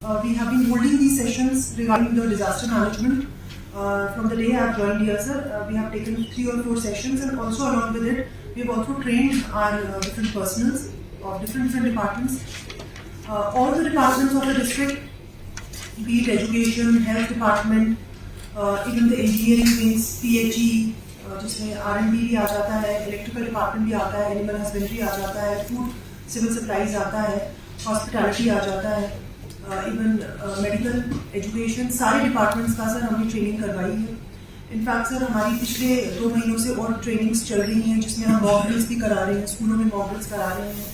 we have been holding these sessions regarding the disaster management. From the day I have joined here, sir, we have taken 3 or 4 sessions, and also along with it, we have also trained our different personals of different departments. All the departments of the district, be it education, health department, even the engineering wings, PHE, जिसमें R&D भी आ जाता है, electrical department भी आता है, animal husbandry आ जाता है, food civil supplies आता है, हॉस्पिटैलिटी आ जाता है, इवन मेडिकल एजुकेशन, सारे डिपार्टमेंट्स का सर हमने ट्रेनिंग करवाई है. इनफैक्ट सर हमारी पिछले 2 महीनों से और ट्रेनिंग्स चल रही हैं, जिसमें हम मॉक ड्रिल्स भी करा रहे हैं, स्कूलों में मॉक ड्रिल्स करा रहे हैं.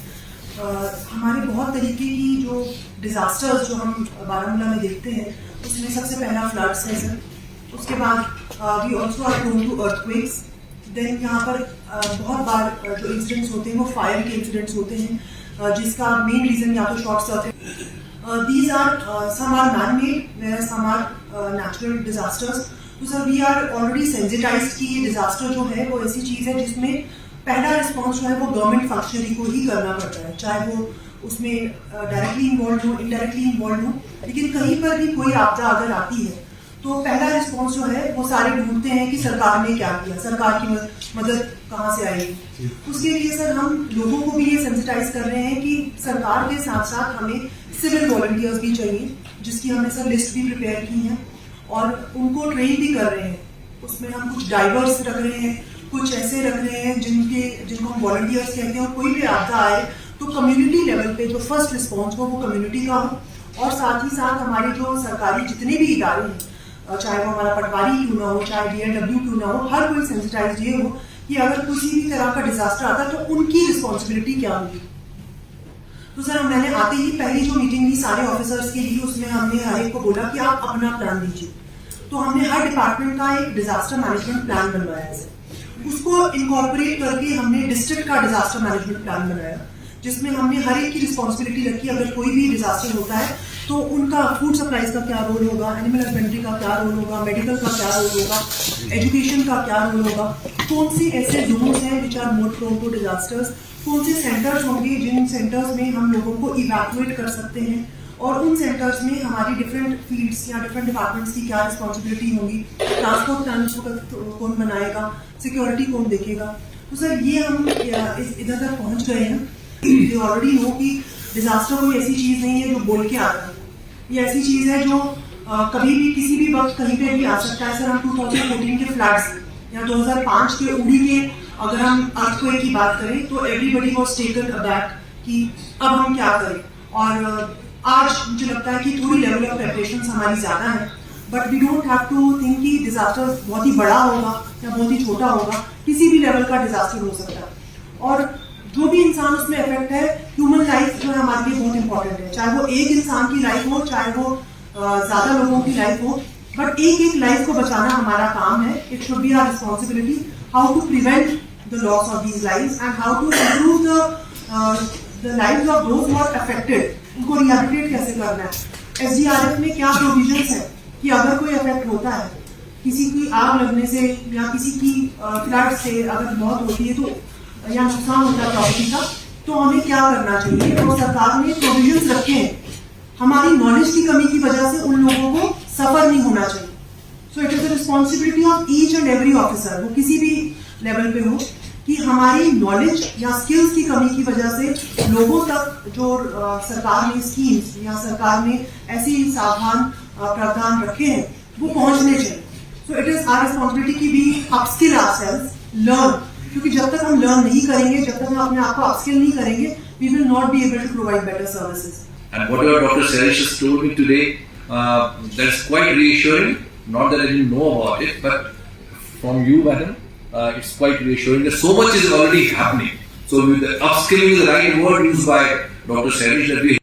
हमारे बहुत तरीके की जो डिजास्टर्स जो हम बारामूला में देखते हैं, उसमें सबसे पहला फ्लड्स है सर. उसके बाद we also are prone to earthquakes. Then यहाँ पर बहुत बार जो इंसिडेंट्स होते हैं वो फायर के इंसिडेंट्स होते हैं, जिसका मेन रीजन या तो short circuit. These are some are man-made, whereas some are natural disasters. तो sir we are already sensitised कि ये डिजास्टर जो है वो ऐसी चीज़ है जिसमें पहला रिस्पॉन्स जो है वो गवर्नमेंट फंक्शनरी को ही करना पड़ता है, चाहे वो उसमें डायरेक्टली इन्वॉल्व हो, इनडायरेक्टली इन्वॉल्व हो. लेकिन कहीं पर भी कोई आपदा अगर आती है तो पहला रिस्पॉन्स जो है वो सारे ढूंढते हैं कि सरकार ने क्या किया, सरकार की मदद कहाँ से आएगी. उसके लिए सर हम लोगों को भी ये सेंसिटाइज कर रहे हैं कि सरकार के साथ साथ हमें सिविल वॉलंटियर्स भी चाहिए, जिसकी हमने सर लिस्ट भी प्रिपेयर की है और उनको ट्रेन भी कर रहे हैं. उसमें हम कुछ डाइवर्स रख रहे हैं, कुछ ऐसे रख रहे हैं जिनको हम वॉलंटियर्स कहते हैं. और कोई भी आपदा आए तो कम्युनिटी लेवल पे जो फर्स्ट रिस्पॉन्स हो वो कम्युनिटी का हो. और साथ ही साथ हमारे जो सरकारी जितने भी इदारे हैं, चाहे वो हमारा पटवारी क्यों ना हो, चाहे DLW क्यों ना हो, हर कोई सेंसिटाइज ये हो कि अगर किसी भी तरह का डिजास्टर आता है तो उनकी रिस्पॉन्सिबिलिटी क्या होगी. तो सर मैंने आते ही पहली जो मीटिंग ली सारे ऑफिसर्स के लिए, उसमें हमने हर एक को बोला कि आप अपना प्लान दीजिए. तो हमने हर डिपार्टमेंट का एक डिजास्टर मैनेजमेंट प्लान बनवाया है. उसको इनकॉर्पोरेट करके हमने डिस्ट्रिक्ट का डिजास्टर मैनेजमेंट प्लान बनाया, जिसमें हमने हर एक की रिस्पॉन्सिबिलिटी रखी. अगर कोई भी डिजास्टर होता है तो उनका फूड सप्लाईज का क्या रोल होगा, एनिमल हस्बेंड्री का क्या रोल होगा, मेडिकल का क्या रोल होगा, एजुकेशन का क्या रोल होगा, कौन से ऐसे जोन्स हैं which are more prone to disasters, कौन से सेंटर्स होंगे जिन सेंटर्स में हम लोगों को इवैक्यूएट कर सकते हैं, और उन सेंटर्स में हमारी डिफरेंट फील्ड्स या डिफरेंट डिपार्टमेंट्स की क्या रिस्पॉन्सिबिलिटी होगी, ट्रांसपोर्ट प्लान कौन बनाएगा, सिक्योरिटी कौन देखेगा. तो सर ये हम इधर तक पहुंच गए हैं. यू ऑलरेडी नो कि डिजास्टर कोई ऐसी चीज नहीं है जो बोल के आता है. ये ऐसी चीज है जो कभी भी किसी भी वक्त कहीं पे भी आ सकता है. सर हम 2014 के फ्लड्स या 2005 के उड़ी के अगर हम अर्थक्वेक की बात करें तो एवरीबडी वाज टेकन अबैक कि अब हम क्या करें. और आज मुझे लगता है कि थोड़ी लेवल ऑफ प्रिपरेशन हमारी ज्यादा है, but we don't have to think कि डिजास्टर बहुत ही बड़ा होगा या बहुत ही छोटा होगा. किसी भी लेवल का डिजास्टर हो सकता है, और जो भी इंसान उसमें इफेक्ट है, ह्यूमन लाइफ जो है हमारे लिए बहुत इंपॉर्टेंट है. चाहे वो एक इंसान की लाइफ हो, चाहे वो ज्यादा लोगों की लाइफ हो, बट एक लाइफ को बचाना हमारा काम है. It should be our responsibility how to prevent the loss of these lives and how to improve the lives of those who are affected. उनको रिहैबिलिटेट कैसे करना है. SDRF में क्या प्रोविजंस है कि अगर कोई अफेक्ट होता है, किसी की आग लगने से या किसी की फ्लड से अगर मौत होती है तो या नुकसान होता है प्रॉपर्टी का, तो हमें क्या करना चाहिए. तो सरकार ने प्रोविजंस रखे हैं. हमारी नॉलेज की कमी की वजह से उन लोगों को सफर नहीं होना चाहिए. So it is the responsibility of each and every officer, वो किसी भी लेवल पे हो, कि हमारी नॉलेज या स्किल्स की कमी की वजह से लोगों तक जो सरकार ने स्कीम्स या सरकार ने ऐसी सावधान प्रावधान रखे हैं वो पहुंचने चाहिए. So it is our responsibility कि वी अपस्किल आवरसेल्व्स, लर्न. क्योंकि जब तक हम लर्न नहीं करेंगे, जब तक हम अपने आप को अपस्किल नहीं करेंगे, we will not be able to provide better services. And whatever Dr. Sarish has told me today, that's quite reassuring. Not that I didn't know about it, but from you, madam, it's quite reassuring that so much is already happening. So the upskilling is the right word used by Dr. Sarish that we